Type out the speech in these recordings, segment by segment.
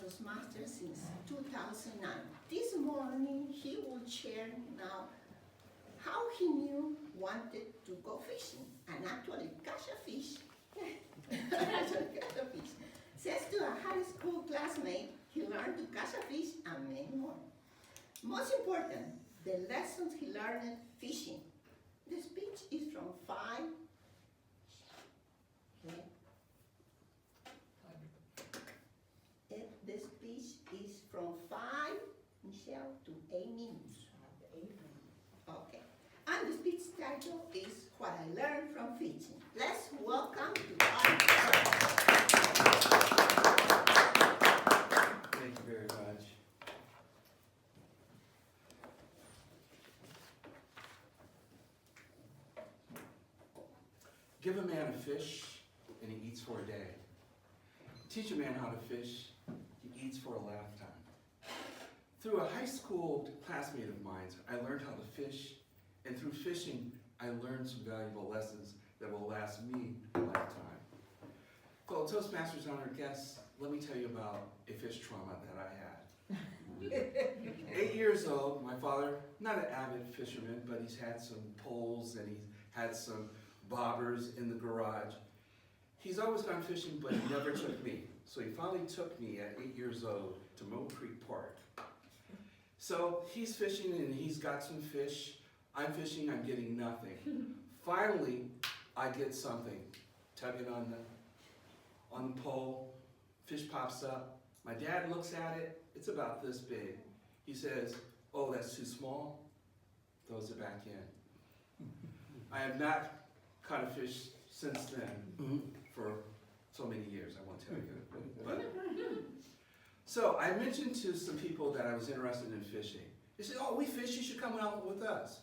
Toastmasters since 2009. This morning, he will share now how he wanted to go fishing and actually catch a fish. Says to a high school classmate, he learned to catch a fish and many more. Most important, the lessons he learned fishing. The speech is from 5. Okay. The speech is from 5, Michelle, to 8 minutes. Okay. And the speech title is What I Learned from Fishing. Let's welcome to our Thank you very much. Give a man a fish, and he eats for a day. Teach a man how to fish, he eats for a lifetime. Through a high school classmate of mine, I learned how to fish, and through fishing, I learned some valuable lessons that will last me a lifetime. Fellow Toastmasters honored guests, let me tell you about a fish trauma that I had. 8 years old, my father, not an avid fisherman, but he's had some poles and he's had some bobbers in the garage. He's always gone fishing, but he never took me. So he finally took me at 8 years old to Mill Creek Park. So he's fishing and he's got some fish. I'm fishing, I'm getting nothing. Finally, I get something. Tugging on the pole, fish pops up. My dad looks at it, it's about this big. He says, "Oh, that's too small," throws it back in. I have not caught a fish since then for so many years, I won't tell you. But, so I mentioned to some people that I was interested in fishing. They said, "Oh, we fish, you should come out with us."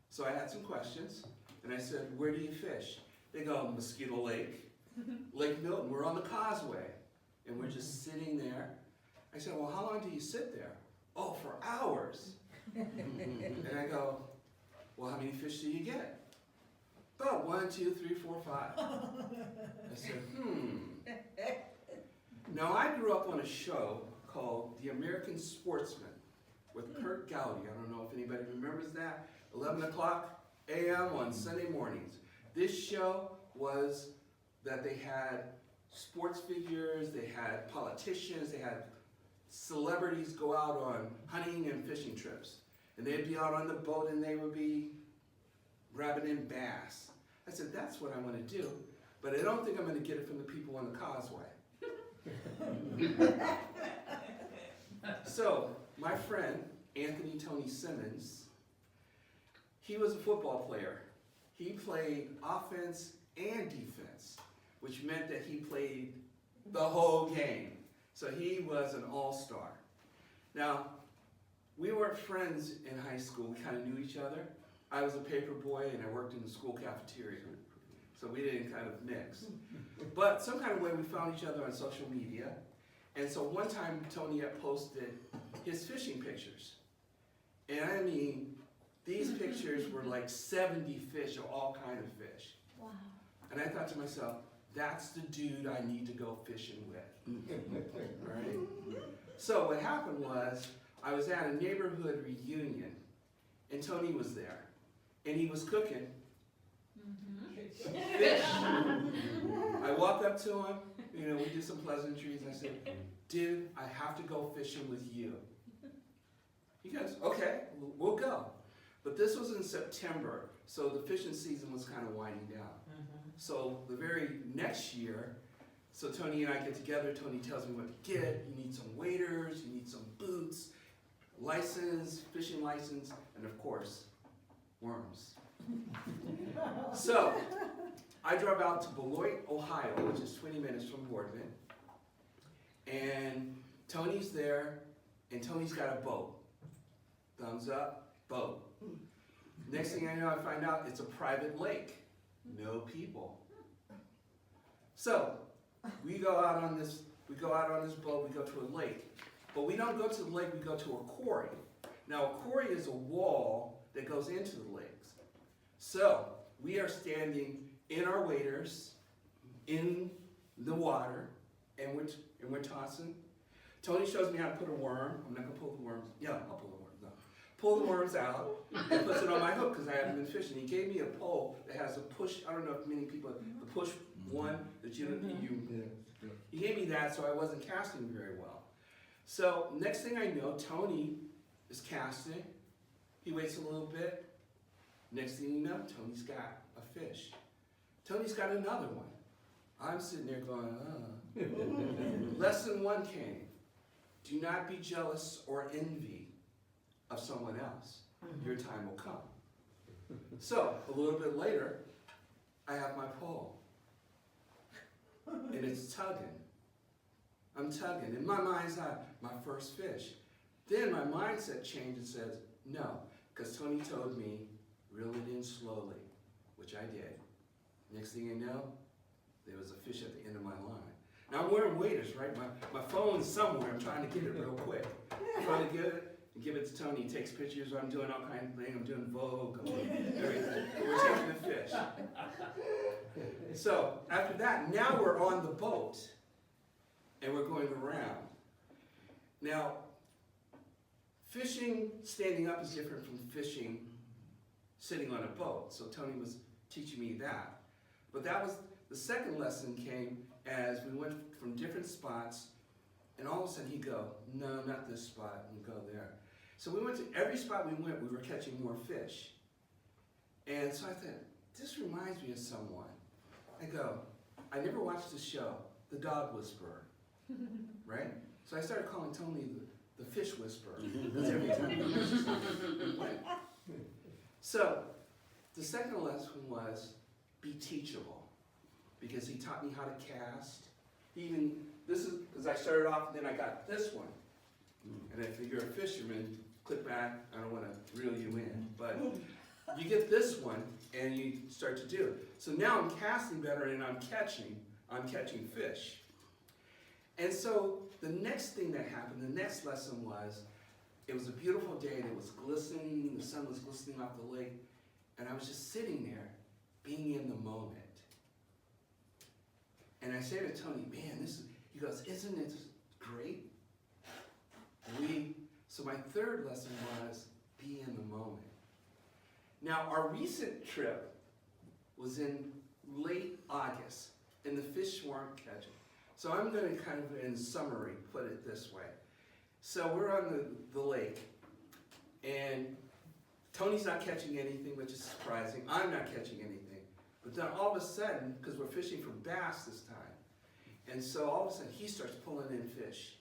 So I had some questions, and I said, "Where do you fish?" They go, "Mosquito Lake, Lake Milton, we're on the causeway." And we're just sitting there. I said, "Well, how long do you sit there?" "Oh, for hours." And I go, "Well, how many fish do you get?" "About 1, 2, 3, 4, 5. I said, Now, I grew up on a show called The American Sportsman with Kurt Gowdy. I don't know if anybody remembers that. 11 o'clock a.m. on Sunday mornings. This show was that they had sports figures, they had politicians, they had celebrities go out on hunting and fishing trips. And they'd be out on the boat and they would be grabbing in bass. I said, that's what I want to do, but I don't think I'm going to get it from the people on the causeway. So, my friend, Anthony Tony Simmons, he was a football player. He played offense and defense, which meant that he played the whole game. So he was an all-star. Now, we weren't friends in high school. We kind of knew each other. I was a paper boy and I worked in the school cafeteria. So we didn't kind of mix. But some kind of way we found each other on social media. And so one time Tony had posted his fishing pictures. And I mean, these pictures were like 70 fish of all kinds of fish. Wow. And I thought to myself, that's the dude I need to go fishing with. Right? So what happened was, I was at a neighborhood reunion, and Tony was there, and he was cooking fish. I walked up to him, we did some pleasantries, and I said, "Dude, I have to go fishing with you." He goes, "Okay, we'll go." But this was in September, so the fishing season was kind of winding down. So the very next year, so Tony and I get together, Tony tells me what to get. You need some waders, you need some boots, license, fishing license, and of course, worms. So, I drove out to Beloit, Ohio, which is 20 minutes from Boardman, and Tony's there, and Tony's got a boat. Thumbs up, boat. Next thing I know, I find out it's a private lake. No people. So, we go out on this boat, we go to a lake. But we don't go to the lake, we go to a quarry. Now, a quarry is a wall that goes into the lakes. So, we are standing in our waders, in the water, and we're tossing. Tony shows me how to put a worm. I'm not gonna pull the worms. Yeah, I'll pull the worms. No. Pull the worms out and puts it on my hook because I haven't been fishing. He gave me a pole that has a push. I don't know if many people the push one that you. He gave me that, so I wasn't casting very well. So next thing I know, Tony is casting. He waits a little bit. Next thing you know, Tony's got a fish. Tony's got another one. I'm sitting there going, Lesson 1 came. Do not be jealous or envy of someone else. Your time will come. So, a little bit later, I have my pole. And it's tugging. I'm tugging. In my mind's eye, my first fish. Then my mindset changed and says, no, because Tony told me, reel it in slowly, which I did. Next thing you know, there was a fish at the end of my line. Now I'm wearing waders, right? My phone's somewhere. I'm trying to get it real quick. I'm trying to get it and give it to Tony. He takes pictures. I'm doing all kinds of things. I'm doing Vogue, everything. We're taking the fish. So after that, now we're on the boat and we're going around. Now, fishing standing up is different from fishing sitting on a boat. So Tony was teaching me that. But that was, the second lesson came as we went from different spots, and all of a sudden he'd go, no, not this spot, and go there. So we went to every spot we went, we were catching more fish. And so I thought, this reminds me of someone. I go, I never watched the show, The Dog Whisperer, right? So I started calling Tony the Fish Whisperer. That's every time he mentions something. So the second lesson was be teachable, because he taught me how to cast. This is, because I started off, and then I got this one. And if you're a fisherman, click back, I don't want to reel you in, but you get this one, and you start to do it. So now I'm casting better, and I'm catching fish. And so the next thing that happened, the next lesson was, it was a beautiful day, and it was glistening, the sun was glistening off the lake, and I was just sitting there, being in the moment. And I said to Tony, man, he goes, isn't it great? So my third lesson was, be in the moment. Now, our recent trip was in late August, and the fish weren't catching. So I'm going to kind of, in summary, put it this way. So we're on the lake, and Tony's not catching anything, which is surprising. I'm not catching anything. But then all of a sudden, because we're fishing for bass this time, and so all of a sudden he starts pulling in fish,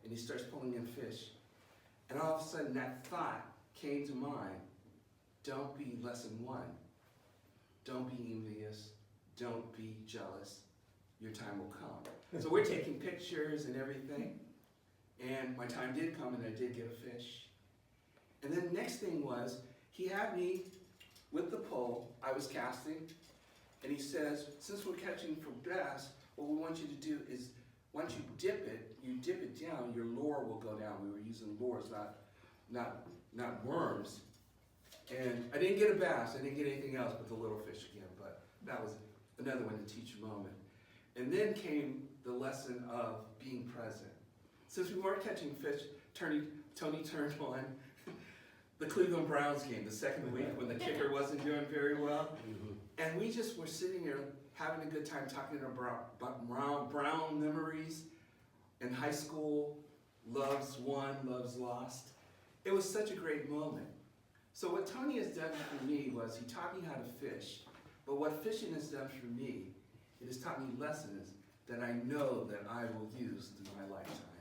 and he starts pulling in fish. And all of a sudden that thought came to mind, don't be lesson 1. Don't be envious. Don't be jealous. Your time will come. So we're taking pictures and everything, and my time did come, and I did get a fish. And then the next thing was, he had me with the pole, I was casting, and he says, since we're catching for bass, what we want you to do is, once you dip it down, your lure will go down. We were using lures, not worms. And I didn't get a bass, I didn't get anything else but the little fish again, but that was another one to teach a moment. And then came the lesson of being present. Since we weren't catching fish, Tony turned on the Cleveland Browns game, the second week when the kicker wasn't doing very well. And we just were sitting here having a good time talking about Brown memories in high school, loves won, loves lost. It was such a great moment. So what Tony has done for me was he taught me how to fish, but what fishing has done for me, it has taught me lessons that I know that I will use through my lifetime.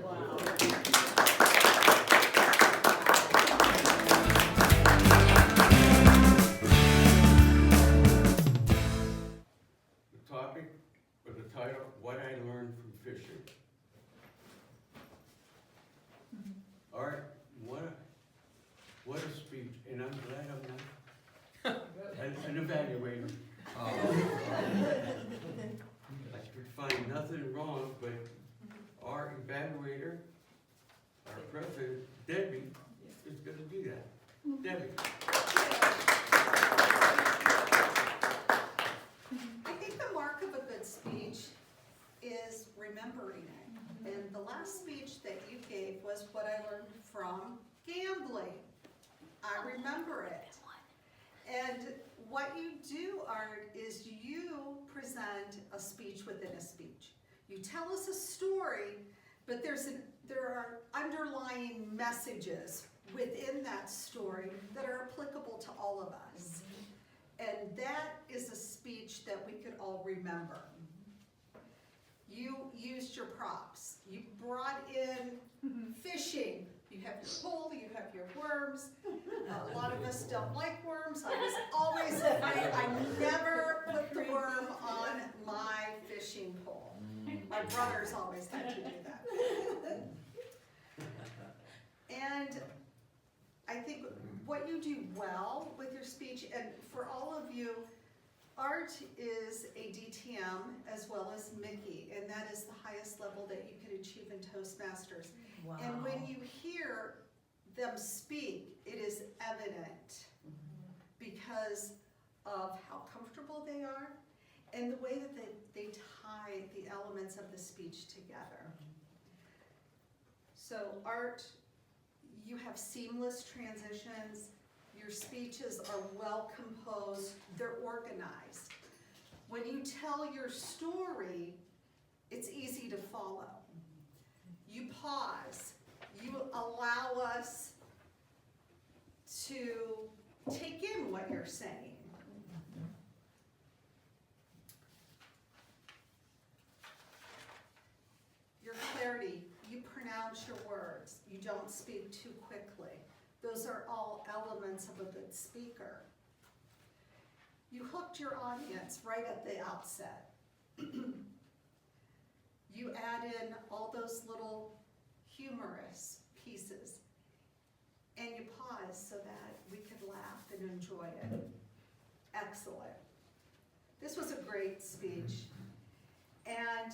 Wow. The topic or the title, What I Learned from Fishing. All right, what a speech, and I'm glad I'm not an evaluator. I could find nothing wrong, but our evaluator, our president, Debbie, is going to do that. Debbie. I think the mark of a good speech is remembering it. And the last speech that you gave was what I learned from gambling. I remember it. And what you do, Art, is you present a speech within a speech. You tell us a story, but there are underlying messages within that story that are applicable to all of us. And that is a speech that we could all remember. You used your props. You brought in fishing. You have your pole, you have your worms. A lot of us don't like worms. I was always afraid. I never put the worm on my fishing pole. My brothers always had to do that. And I think what you do well with your speech, and for all of you, Art is a DTM as well as Mickey, and that is the highest level that you could achieve in Toastmasters. Wow. And when you hear them speak, it is evident because of how comfortable they are and the way that they tie the elements of the speech together. So Art, you have seamless transitions. Your speeches are well composed, they're organized. When you tell your story, it's easy to follow. You pause, you allow us to take in what you're saying. Your clarity, you pronounce your words, you don't speak too quickly. Those are all elements of a good speaker. You hooked your audience right at the outset. You add in all those little humorous pieces, and you pause so that we could laugh and enjoy it. Excellent. This was a great speech. And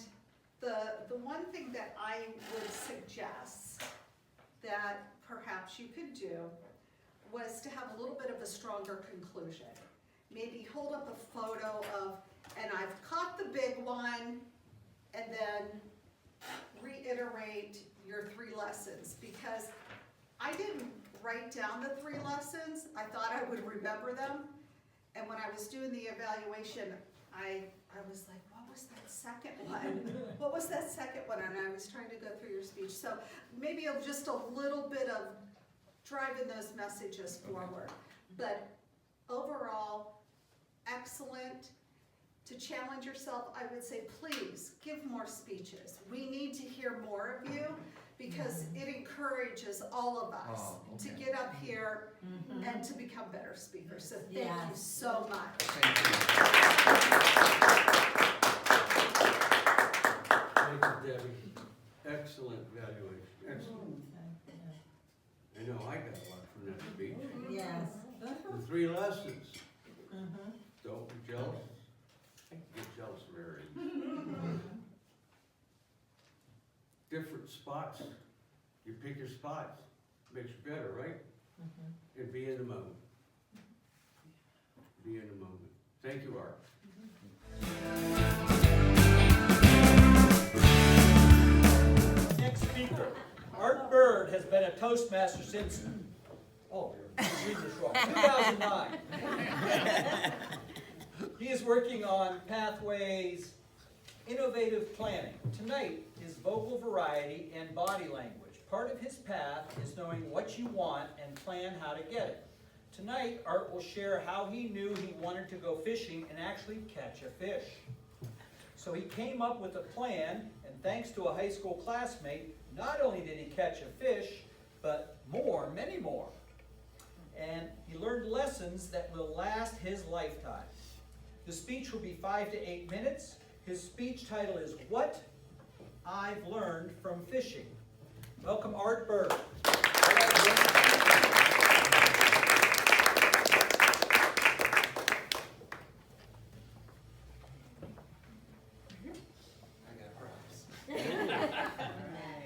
the one thing that I would suggest that perhaps you could do was to have a little bit of a stronger conclusion. Maybe hold up a photo of, and I've caught the big one, and then reiterate your 3 lessons, because I didn't write down the 3 lessons. I thought I would remember them, and when I was doing the evaluation, I was like, what was that second one? What was that second one? And I was trying to go through your speech. So maybe just a little bit of driving those messages forward. But overall, excellent. To challenge yourself, I would say, please give more speeches. We need to hear more of you because it encourages all of us to get up here and to become better speakers. So thank you so much. Thank you. Thank you, Debbie. Excellent evaluation. Excellent. I know I got a lot from that speech. Yes. The 3 lessons. Don't be jealous. Get jealous very easy. Different spots. You pick your spots. Makes you better, right? And be in the moment. Be in the moment. Thank you, Art. Next speaker, Art Bird has been a Toastmaster since, I'm reading this wrong, 2009. He is working on Pathways Innovative Planning. Tonight is vocal variety and body language. Part of his path is knowing what you want and plan how to get it. Tonight, Art will share how he knew he wanted to go fishing and actually catch a fish. So he came up with a plan, and thanks to a high school classmate, not only did he catch a fish, but more, many more. And he learned lessons that will last his lifetime. The speech will be 5 to 8 minutes. His speech title is What I've Learned from Fishing. Welcome, Art Bird.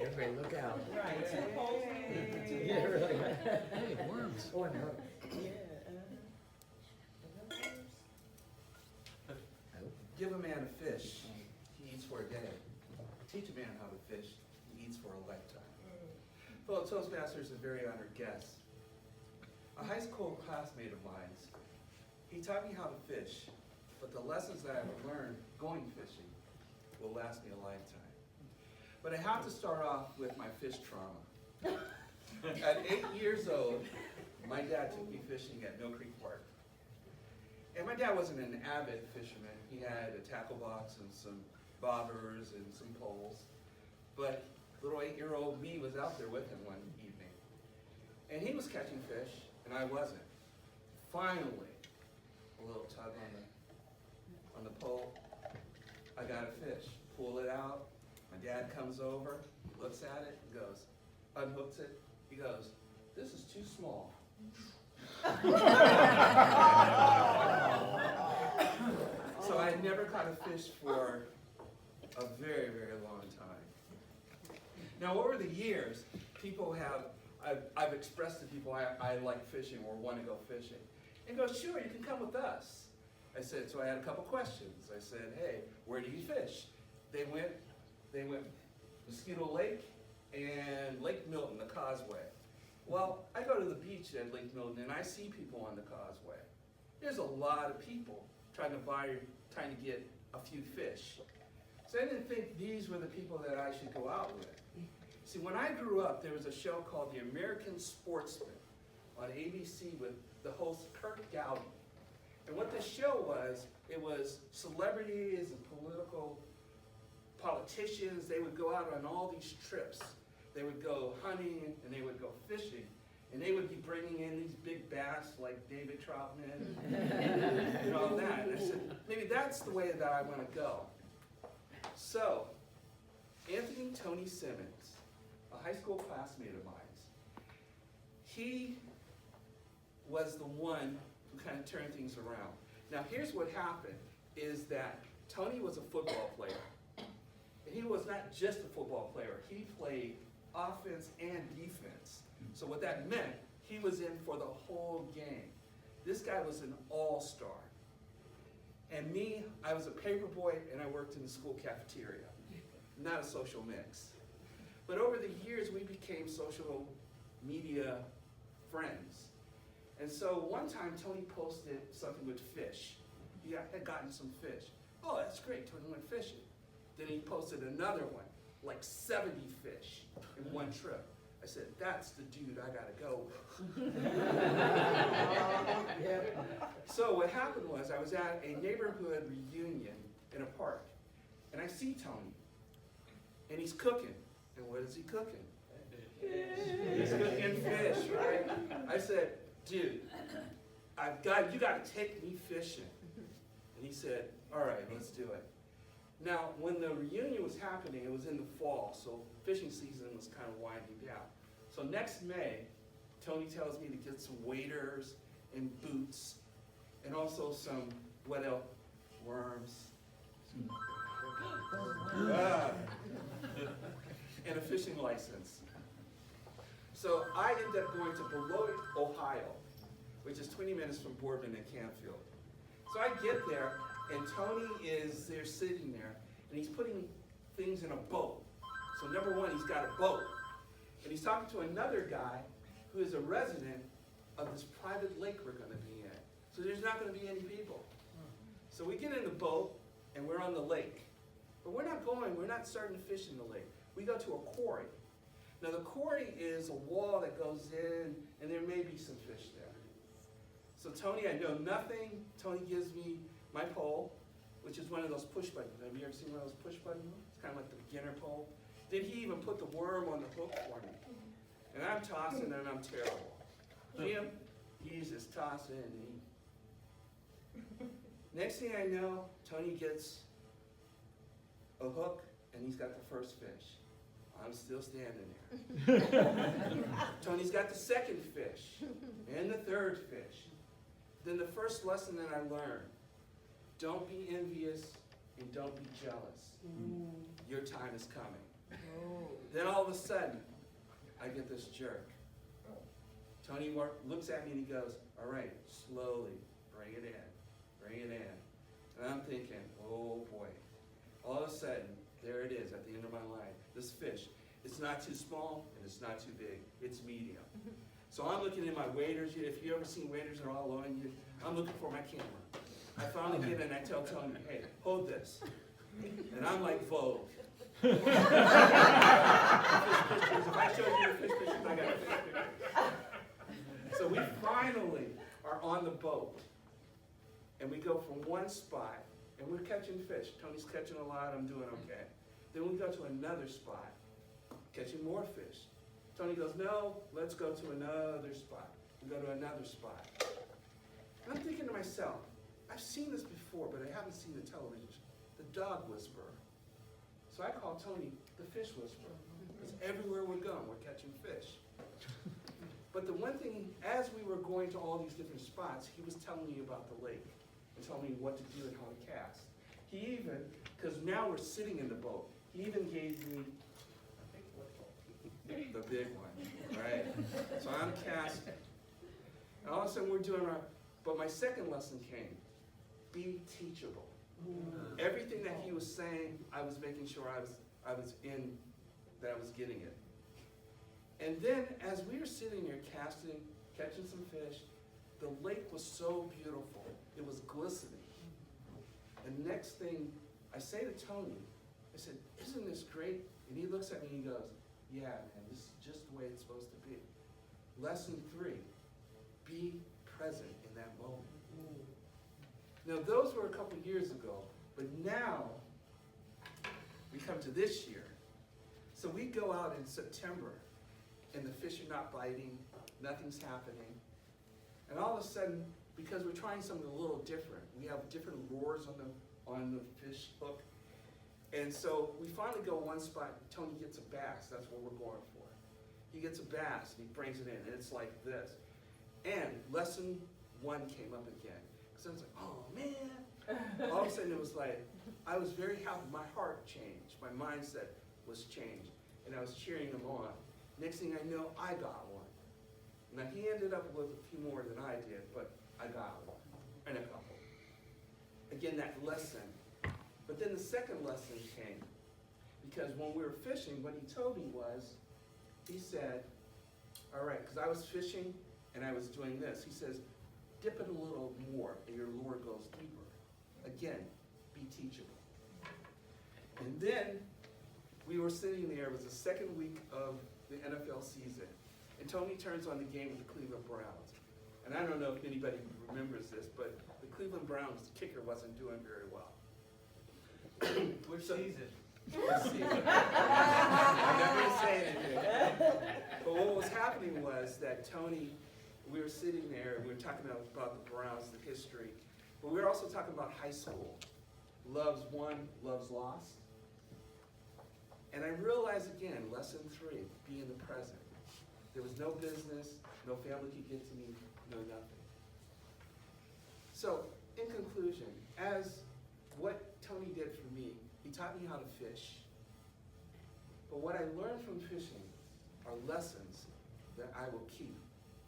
Everybody look out. Right. Yeah, really. Hey, worms. Oh, and hook. Give a man a fish, he eats for a day. Teach a man how to fish, eats for a lifetime. Fellow Toastmasters and very honored guests, a high school classmate of mine, he taught me how to fish, but the lessons that I've learned going fishing will last me a lifetime. But I have to start off with my fish trauma. At 8 years old, my dad took me fishing at Mill Creek Park. And my dad wasn't an avid fisherman. He had a tackle box and some bobbers and some poles. But little 8-year-old me was out there with him one evening. And he was catching fish, and I wasn't. Finally, a little tug on the pole. I got a fish. Pull it out. My dad comes over, he looks at it, and goes, unhooks it. He goes, "This is too small." So I had never caught a fish for a very, very long time. Now, over the years, I've expressed to people I like fishing or want to go fishing. And go, "Sure, you can come with us." I said, so I had a couple questions. I said, "Hey, where do you fish?" They went Mosquito Lake and Lake Milton, the causeway. Well, I go to the beach at Lake Milton and I see people on the causeway. There's a lot of people trying to get a few fish. So I didn't think these were the people that I should go out with. See, when I grew up, there was a show called The American Sportsman on ABC with the host Kurt Gowdy. And what the show was, it was celebrities and politicians. They would go out on all these trips. They would go hunting and they would go fishing. And they would be bringing in these big bass like David Troutman and all that. And I said, maybe that's the way that I want to go. So, Anthony Tony Simmons, a high school classmate of mine, he was the one who kind of turned things around. Now here's what happened, is that Tony was a football player. And he was not just a football player, he played offense and defense. So what that meant, he was in for the whole game. This guy was an all-star. And me, I was a paper boy and I worked in the school cafeteria. Not a social mix. But over the years, we became social media friends. And so one time, Tony posted something with fish. He had gotten some fish. Oh, that's great, Tony went fishing. Then he posted another one, like 70 fish in one trip. I said, that's the dude I gotta go with. So what happened was, I was at a neighborhood reunion in a park, and I see Tony, and he's cooking. And what is he cooking? He's cooking fish, right? I said, dude, you gotta take me fishing. And he said, all right, let's do it. Now, when the reunion was happening, it was in the fall, so fishing season was kind of winding down. So next May, Tony tells me to get some waders and boots, and also some, what else? Worms. And a fishing license. So I ended up going to Beloit, Ohio, which is 20 minutes from Boardman and Canfield. So I get there, and Tony is there sitting there, and he's putting things in a boat. So number one, he's got a boat. And he's talking to another guy who is a resident of this private lake we're going to be in. So there's not going to be any people. So we get in the boat, and we're on the lake. But we're not starting to fish in the lake. We go to a quarry. Now the quarry is a wall that goes in, and there may be some fish there. So Tony, I know nothing. Tony gives me my pole, which is one of those push buttons. Have you ever seen one of those push buttons? It's kind of like the beginner pole. Then he even put the worm on the hook for me. And I'm tossing and I'm terrible. Jim, he's just tossing and Next thing I know, Tony gets a hook and he's got the first fish. I'm still standing there. Tony's got the second fish and the third fish. Then the first lesson that I learned, don't be envious and don't be jealous. Your time is coming. Then all of a sudden, I get this jerk. Tony looks at me and he goes, all right, slowly, bring it in, bring it in. And I'm thinking, oh boy. All of a sudden, there it is at the end of my line, this fish. It's not too small and it's not too big. It's medium. So I'm looking at my waders. If you ever seen waders that are all on you, I'm looking for my camera. I finally get in and I tell Tony, hey, hold this. And I'm like Vogue. Fish pictures. If I show you the fish pictures, I got a fish picture. So we finally are on the boat. And we go from one spot, and we're catching fish. Tony's catching a lot, I'm doing okay. Then we go to another spot, catching more fish. Tony goes, no, let's go to another spot. We go to another spot. And I'm thinking to myself, I've seen this before, but I haven't seen the television show. The dog whisperer. So I call Tony the fish whisperer. Because everywhere we're going, we're catching fish. But the one thing, as we were going to all these different spots, he was telling me about the lake and telling me what to do and how to cast. He even, because now we're sitting in the boat, he even gave me, I think, the big one, right? So I'm casting. And all of a sudden we're doing our, but my second lesson came, be teachable. Everything that he was saying, I was making sure I was in, that I was getting it. And then as we were sitting there casting, catching some fish, the lake was so beautiful. It was glistening. And next thing, I say to Tony, I said, isn't this great? And he looks at me and he goes, yeah, man, this is just the way it's supposed to be. Lesson 3, be present in that moment. Now, those were a couple years ago, but now we come to this year. So we go out in September, and the fish are not biting, nothing's happening. And all of a sudden, because we're trying something a little different, we have different lures on the fish hook. And so we finally go one spot, Tony gets a bass, that's what we're going for. He gets a bass, and he brings it in, and it's like this. And lesson 1 came up again. So I was like, oh man. All of a sudden it was like, I was very happy, my heart changed, my mindset was changed, and I was cheering him on. Next thing I know, I got one. Now he ended up with a few more than I did, but I got one, and a couple. Again, that lesson. But then the second lesson came, because when we were fishing, what he told me was, he said, all right, because I was fishing and I was doing this. He says, dip it a little more and your lure goes deeper. Again, be teachable. And then we were sitting there, it was the second week of the NFL season, and Tony turns on the game with the Cleveland Browns. And I don't know if anybody remembers this, but the Cleveland Browns kicker wasn't doing very well. Which season? Let's see. I'm not going to say anything. But what was happening was that Tony, we were sitting there and we were talking about the Browns, the history, but we were also talking about high school. Love's won, love's lost. And I realized again, lesson 3, be in the present. There was no business, no family could get to me, no nothing. So, in conclusion, as what Tony did for me, he taught me how to fish. But what I learned from fishing are lessons that I will keep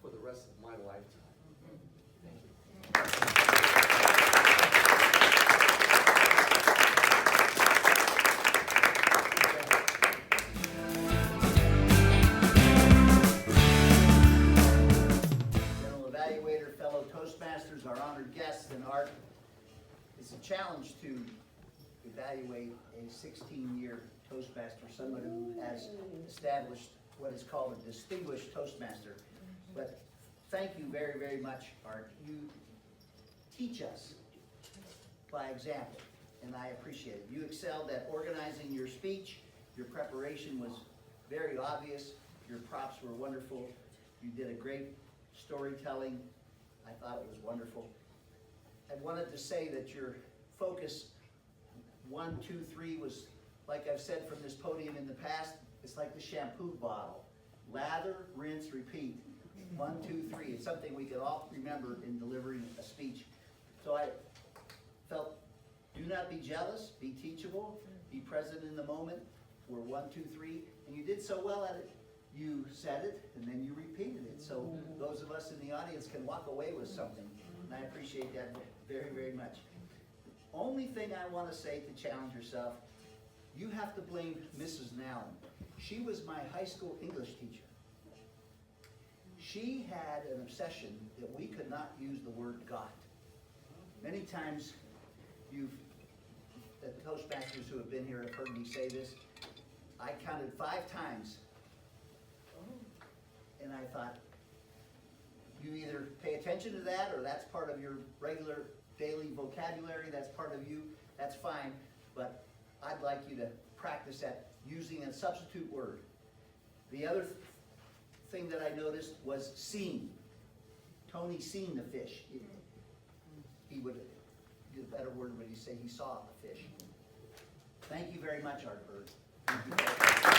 for the rest of my lifetime. Thank you. General Evaluator, fellow Toastmasters, our honored guests, and Art. It's a challenge to evaluate a 16-year Toastmaster, someone who has established what is called a distinguished Toastmaster. But thank you very, very much, Art. You teach us by example, and I appreciate it. You excelled at organizing your speech. Your preparation was very obvious. Your props were wonderful. You did a great storytelling. I thought it was wonderful. I wanted to say that your focus 1, 2, 3 was, like I've said from this podium in the past, it's like the shampoo bottle. Lather, rinse, repeat. 1, 2, 3. It's something we could all remember in delivering a speech. So I felt, do not be jealous, be teachable, be present in the moment. We're 1, 2, 3, and you did so well at it. You said it, and then you repeated it. So those of us in the audience can walk away with something, and I appreciate that very, very much. Only thing I want to say to challenge yourself, You have to blame Mrs. Nallen. She was my high school English teacher. She had an obsession that we could not use the word got. Many times the Toastmasters who have been here have heard me say this. I counted 5 times. And I thought, you either pay attention to that or that's part of your regular daily vocabulary, that's part of you, that's fine. But I'd like you to practice at using a substitute word. The other thing that I noticed was seen. Tony seen the fish. He would, a better word would he say he saw the fish. Thank you very much, Art Bird. Thank you.